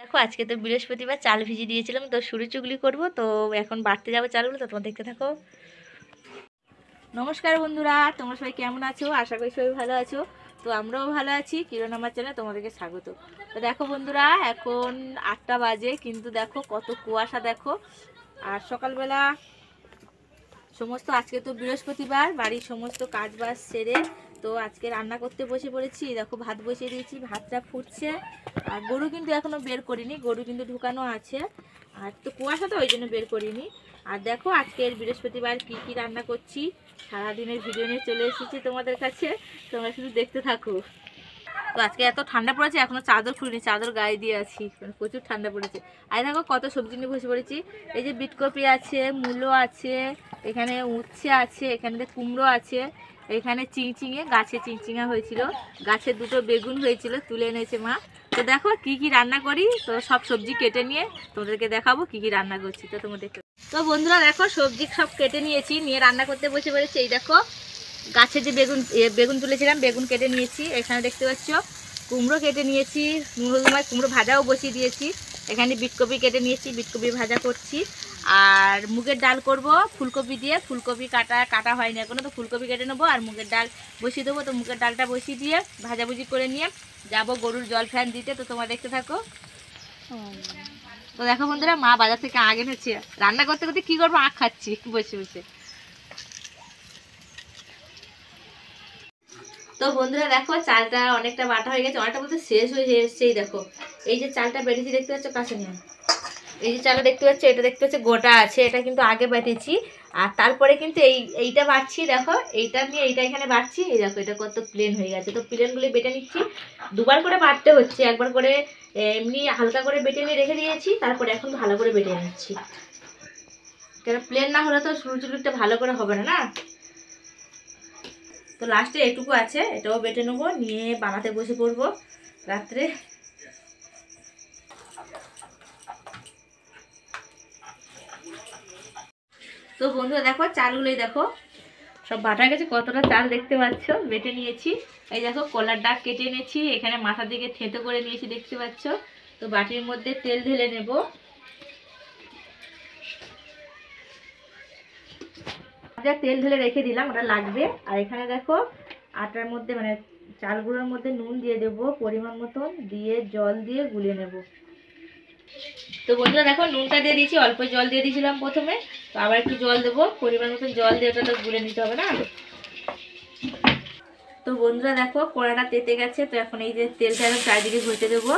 দেখো আজকে তো বৃহস্পতিবার, চাল ভিজিয়ে দিয়েছিলাম, তো সুরি চুগলি করবো। তো এখন বাড়তে যাবো চালগুলো, তো তোমরা দেখতে থাকো। নমস্কার বন্ধুরা, তোমরা সবাই কেমন আছো? আশা করি সবাই ভালো আছো। তো আমরাও ভালো আছি। কিরণ আমার চ্যানেলে তোমাদেরকে স্বাগত। তো দেখো বন্ধুরা, এখন 8টা বাজে, কিন্তু দেখো কত কুয়াশা দেখো। আর সকালবেলা সমস্ত, আজকে তো বৃহস্পতিবার, বাড়ির সমস্ত কাজ বাজ সেরে তো আজকে রান্না করতে বসে পড়েছি। দেখো ভাত বসিয়ে দিয়েছি, ভাতটা ফুটছে। আর গরু কিন্তু এখনো বের করিনি, গরু কিন্তু ঢুকানো আছে। আর তো কুয়াশা, তো ওই জন্য বের করিনি। আর দেখো আজকের বৃহস্পতিবার কি কি রান্না করছি, সারাদিনের ভিডিও নিয়ে চলে এসেছি তোমাদের কাছে। তোমরা শুধু দেখতে থাকো। তো আজকে এত ঠান্ডা পড়েছে, এখনো চাদর খুলিনি, চাদর গায়ে দিয়ে আছি, মানে প্রচুর ঠান্ডা পড়েছে। আর দেখো কত সবজি নিয়ে বসে পড়েছি। এই যে বিটকপি আছে, মূলো আছে, এখানে উচ্ছে আছে, এখানে কুমড়ো আছে, এখানে চিংচিঙে, গাছে চিংচিঙা হয়েছিল, গাছে 2টো বেগুন হয়েছিল, তুলে এনেছে মা। তো দেখো কি কি রান্না করি, তো সব সবজি কেটে নিয়ে তোমাদেরকে দেখাবো কি কি রান্না করছি। তো তোমরা দেখতে, তো বন্ধুরা দেখো সবজি সব কেটে নিয়েছি, নিয়ে রান্না করতে বসে পড়েছি। এই দেখো গাছে যে বেগুন তুলেছিলাম, বেগুন কেটে নিয়েছি। এখানে দেখতে পাচ্ছ কুমড়ো কেটে নিয়েছি, কুমড়ো ভাজাও বসিয়ে দিয়েছি। এখানে বিটকপি কেটে নিয়েছি, বিটকপি ভাজা করছি। আর মুগের ডাল করব ফুলকপি দিয়ে, ফুলকপি কাটা হয়নি এখনো, তো ফুলকপি কেটে নেবো আর মুগের ডাল বসিয়ে দেবো। তো মুগের ডালটা বসিয়ে দিয়ে ভাজাভুজি করে নিয়ে যাব গরুর জল ফ্যান দিতে। তো তোমরা দেখতে থাকো। তো দেখো বন্ধুরা, মা বাজার থেকে আগ এনেছে, রান্না করতে করতে কি করবো, আখ খাচ্ছি বসে বসে। তো বন্ধুরা দেখো চালটা অনেকটা বাটা হয়ে গেছে, অনেকটা বলতে শেষ হয়ে এসছে। এই দেখো এই যে চালটা বেটেছি দেখতে পাচ্ছ, কাছে নিয়ে এই যে চালটা দেখতে পাচ্ছ, এটা দেখতে পাচ্ছ গোটা আছে, এটা কিন্তু আগে বেটেছি। আর তারপরে কিন্তু এইটা বাটছি, দেখো এইটা নিয়ে এইটা এখানে বাটছি। এই দেখো এটা কত প্লেন হয়ে গেছে, তো প্লেনগুলি বেটে নিচ্ছি। 2বার করে বাটতে হচ্ছে, একবার করে এমনি হালকা করে বেটে নিয়ে রেখে দিয়েছি, তারপরে এখন ভালো করে বেটে নিচ্ছি। কেন প্লেন না হলে তো সুরচুলুটা ভালো করে হবে না, না। তো লাস্টে এটুকু আছে, এটাও বেটে নেবো, নিয়ে বানাতে বসে পড়বো রাত্রে। তো বন্ধুরা দেখো চালগুলোই দেখো সব বাটা গেছে, কতটা চাল দেখতে পাচ্ছ, বেটে নিয়েছি। এই দেখো কলার ডাক কেটে নিয়েছি, এখানে মাথার দিকে থেঁতো করে নিয়েছি দেখতে পাচ্ছ। তো বাটির মধ্যে তেল ঢেলে নেব। তেল ঢেলে রেখে দিলাম, ওটা লাগবে। আর এখানে দেখো আটার মধ্যে, মানে চালগুলোর মধ্যে নুন দিয়ে দেবো পরিমাণ মতন, দিয়ে জল দিয়ে গুলিয়ে নেব। তো বন্ধুরা দেখো নুনটা দিয়ে দিয়েছি, অল্প জল দিয়ে দিয়েছিলাম প্রথমে, তো আবার একটু জল দেবো, পরিমাণ মতন জল দিয়ে ওটা তো গুলে নিতে হবে না। তো বন্ধুরা দেখো কড়াটা তেতে গেছে, তো এখন এই যে তেলটা আমি চারিদিকে ঘষে দেবো।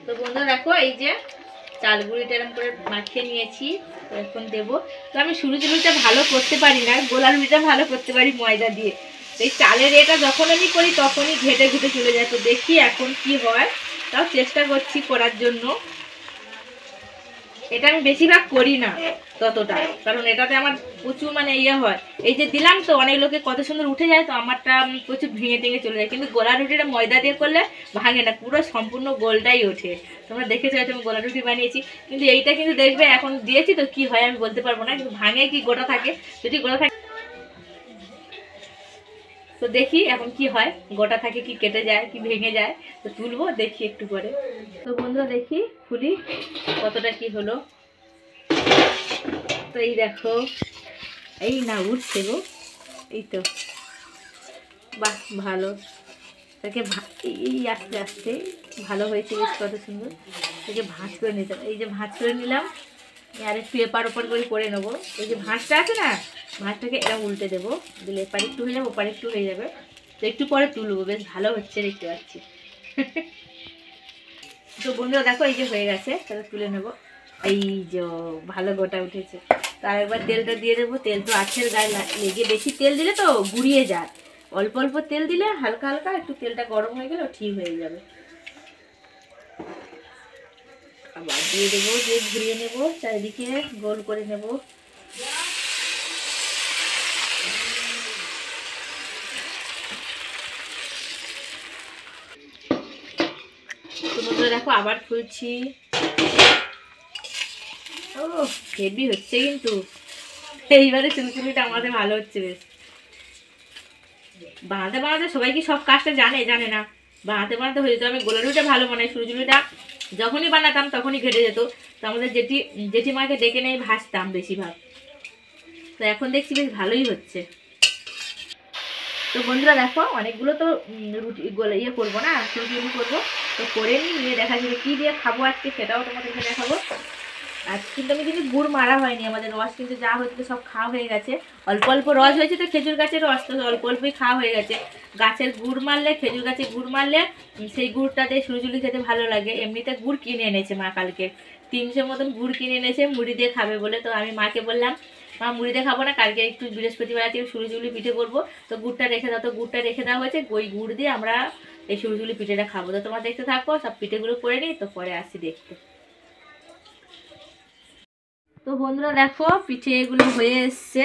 তো বন্ধুরা দেখো এই যে চাল গুঁড়িটা এরকম করে মাখিয়ে নিয়েছি, তো এখন দেবো। তো আমি সুরুচুরিটা ভালো করতে পারি না, গোলা রুটিটা ভালো করতে পারি ময়দা দিয়ে। তো এই চালের এটা যখন আমি করি তখনই ঘেটে ঘেটে চলে যায়, তো দেখি এখন কি হয়, তাও চেষ্টা করছি করার জন্য। এটা আমি বেশিরভাগ করি না ততটা, কারণ এটাতে আমার প্রচুর মানে ইয়ে হয়। এই যে দিলাম তো অনেক লোকে কত সুন্দর উঠে যায়, তো আমারটা প্রচুর ভেঙে টেঙে চলে যায়। কিন্তু গোলা রুটিটা ময়দা দিয়ে করলে ভাঙে না, পুরো সম্পূর্ণ গোলটাই ওঠে। তোমরা দেখেছো হয়তো আমি গোলা রুটি বানিয়েছি, কিন্তু এইটা কিন্তু দেখবে এখন দিয়েছি তো কি হয় আমি বলতে পারবো না, কিন্তু ভাঙে কি গোটা থাকে, যদি গোটা থাকে। তো দেখি এখন কি হয়, গোটা থাকে কি কেটে যায় কি ভেঙে যায়, তো তুলবো দেখি একটু পরে। তো বন্ধুরা দেখি খুলি কতটা কি হলো। তো এই দেখো, এই না উঠছে গো, এই তো বাহ ভালো, তাকে এই আস্তে আস্তে ভালো হয়েছে, বেশ কত সুন্দর। তাকে ভাঁজ করে নিতাম, এই যে ভাঁজ করে নিলাম, আর একটু এপার ওপার করে নেবো। এই যে ভাঁজটা আছে না, ভাঁজটাকে এরকম উল্টে দেবো, দিলে এপার একটু হয়ে যাবে ওপার একটু হয়ে যাবে। তো একটু পরে তুলবো, বেশ ভালো হচ্ছে দেখতে পাচ্ছি। তো বন্ধুরা দেখো এই যে হয়ে গেছে, তাহলে তুলে নেবো। এই যে ভালো গোটা উঠেছে। তার একবার তেলটা দিয়ে দেবো, তেল তো আছের গায়ে লেগে, বেশি তেল দিলে তো গুড়িয়ে যায়, অল্প অল্প তেল দিলে হালকা হালকা একটু তেলটা গরম হয়ে গেলে ঠিক হয়ে যাবে। আবার দিয়ে দেবো, দিয়ে ঘুরিয়ে নেবো, চারিদিকে গোল করে নেবো। তো দেখো আবার খুলছি। ও হেভি হচ্ছে কিন্তু, এইবারে চুলচুলিটা আমাদের ভালো হচ্ছে বেশ। বানাতে বানাতে সবাই কি সব কাজটা জানে, জানে না। বানাতে বানাতে হয়ে যেত। আমি গোলা রুটিটা ভালো বানাই, সুজিরুটিটা যখনই বানাতাম তখনই ঘেটে যেত। তো আমাদের জেঠিমাকে ডেকে নিয়ে ভাজতাম বেশিরভাগ। তো এখন দেখছি বেশ ভালোই হচ্ছে। তো বন্ধুরা দেখো অনেকগুলো তো রুটি ইয়ে করবো না, সুজি করবো। তো করে নিয়ে দেখা যাবে কী দিয়ে খাবো আজকে সেটাও তোমাদেরকে দেখাবো। আর কিন্তু গুড় মারা হয়নি, আমাদের রস কিন্তু যা হচ্ছে সব খাওয়া হয়ে গেছে। অল্প অল্প রস হয়েছে, তো খেজুর গাছের রস তো অল্প অল্পই খাওয়া হয়ে গেছে। গাছের গুড় মারলে, খেজুর গাছের গুড় মারলে সেই গুড়টা দিয়ে সুরজুলি খেতে ভালো লাগে। এমনিতে গুড় কিনে এনেছে মা কালকে, 300 মতন গুড় কিনে এনেছে মুড়ি দিয়ে খাবে বলে। তো আমি মাকে বললাম, মা মুড়ি দিয়ে খাবো না, কালকে একটু বৃহস্পতিবার আছে সুরজুলি পিঠে করবো, তো গুড়টা রেখে দাও। তো গুড়টা রেখে দেওয়া হয়েছে, ওই গুড় দিয়ে আমরা এই সুরজুলি পিঠেটা খাবো। তো তোমার দেখতে থাকো, সব পিঠেগুলো করে নিই, তো পরে আসি দেখতে। তো বন্ধুরা দেখো পিঠে এগুলো হয়ে এসছে,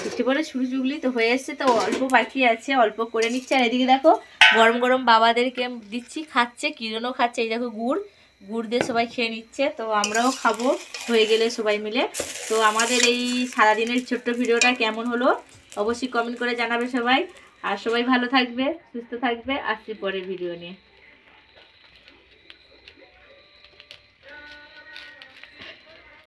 পিঠে বলে সুরজুগলি তো হয়ে এসছে। তো অল্প বাকি আছে, অল্প করে নিচ্ছে। আর এদিকে দেখো গরম গরম বাবাদেরকে দিচ্ছি, খাচ্ছে, কিরণও খাচ্ছে। এই দেখো গুড় দিয়ে সবাই খেয়ে নিচ্ছে, তো আমরাও খাবো হয়ে গেলে সবাই মিলে। তো আমাদের এই সারাদিনের ছোট্ট ভিডিওটা কেমন হলো অবশ্যই কমেন্ট করে জানাবে সবাই। আর সবাই ভালো থাকবে, সুস্থ থাকবে। আসছি পরের ভিডিও নিয়ে।